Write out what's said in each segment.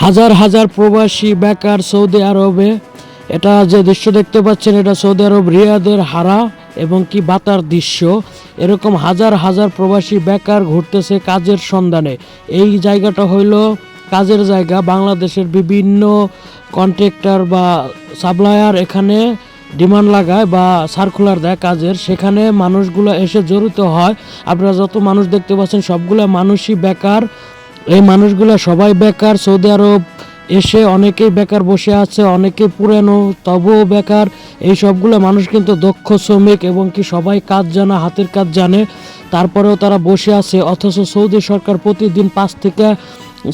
হাজার হাজার প্রবাসী বেকার সৌদি আরবে। এটা যে দৃশ্য দেখতে পাচ্ছেন, এটা সৌদি আরব রিয়াদের হারা এবং কি বাতার দৃশ্য। এরকম হাজার হাজার প্রবাসী বেকার ঘুরতেছে কাজের সন্ধানে। এই জায়গাটা হইল কাজের জায়গা। বাংলাদেশের বিভিন্ন কন্ট্রাক্টর বা সাপ্লায়ার এখানে ডিমান্ড লাগায় বা সার্কুলার দেয় কাজের, সেখানে মানুষগুলো এসে জড়িত হয়। আপনারা যত মানুষ দেখতে পাচ্ছেন সবগুলো মানুষই বেকার। এই মানুষগুলো সবাই বেকার। সৌদি আরব এসে অনেকেই বেকার বসে আছে, অনেকে পুরানো তবুও বেকার। এই সবগুলো মানুষ কিন্তু দক্ষ শ্রমিক এবং কি সবাই কাজ জানা, হাতের কাজ জানে, তারপরেও তারা বসে আছে। অথচ সৌদি সরকার প্রতিদিন 5 থেকে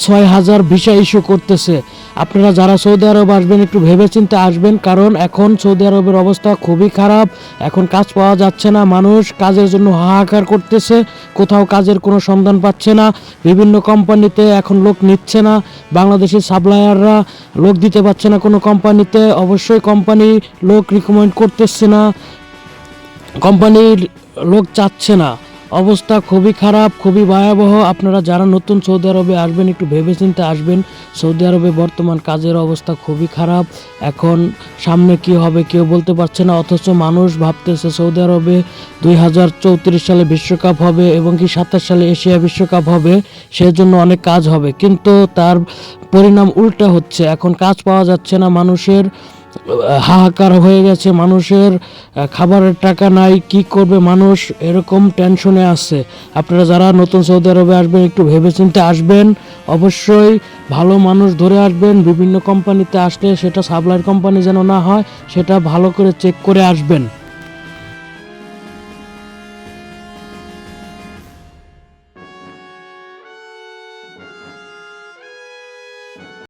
6 হাজার ভিসা ইস্যু করতেছে। আপনারা যারা সৌদি আরব আসবেন একটু ভেবেচিন্তে আসবেন, কারণ এখন সৌদি আরবের অবস্থা খুবই খারাপ। এখন কাজ পাওয়া যাচ্ছে না, মানুষ কাজের জন্য হাহাকার করতেছে, কোথাও কাজের কোনো সন্ধান পাচ্ছে না। বিভিন্ন কোম্পানিতে এখন লোক নিচ্ছে না, বাংলাদেশের সাপ্লায়াররা লোক দিতে পারছে না কোনো কোম্পানিতে। অবশ্যই কোম্পানি লোক রিকমেন্ড করতেছে না, কোম্পানির লোক চাচ্ছে না। অবস্থা খুবই খারাপ, খুবই ভয়াবহ। আপনারা যারা নতুন সৌদি আরবে আসবেন একটু ভেবেচিন্তে আসবেন। সৌদি আরবে বর্তমান কাজের অবস্থা খুবই খারাপ। এখন সামনে কি হবে কেউ বলতে পারছে না, অথচ মানুষ ভাবতেছে সৌদি আরবে 2034 সালে বিশ্বকাপ হবে এবং কি 27 সালে এশিয়া বিশ্বকাপ হবে, সেজন্য অনেক কাজ হবে। কিন্তু তার পরিণাম উল্টা হচ্ছে, এখন কাজ পাওয়া যাচ্ছে না, মানুষের হাহাকার হয়ে গেছে, মানুষের খাবারের টাকা নাই, কি করবে মানুষ, এরকম টেনশনে আছে। আপনারা যারা নতুন সৌদি আরবে আসবেন একটু ভেবেচিন্তে আসবেন। অবশ্যই ভালো মানুষ ধরে আসবেন। বিভিন্ন কোম্পানিতে আসলে সেটা সাপ্লাইয়ের কোম্পানি যেন না হয়, সেটা ভালো করে চেক করে আসবেন।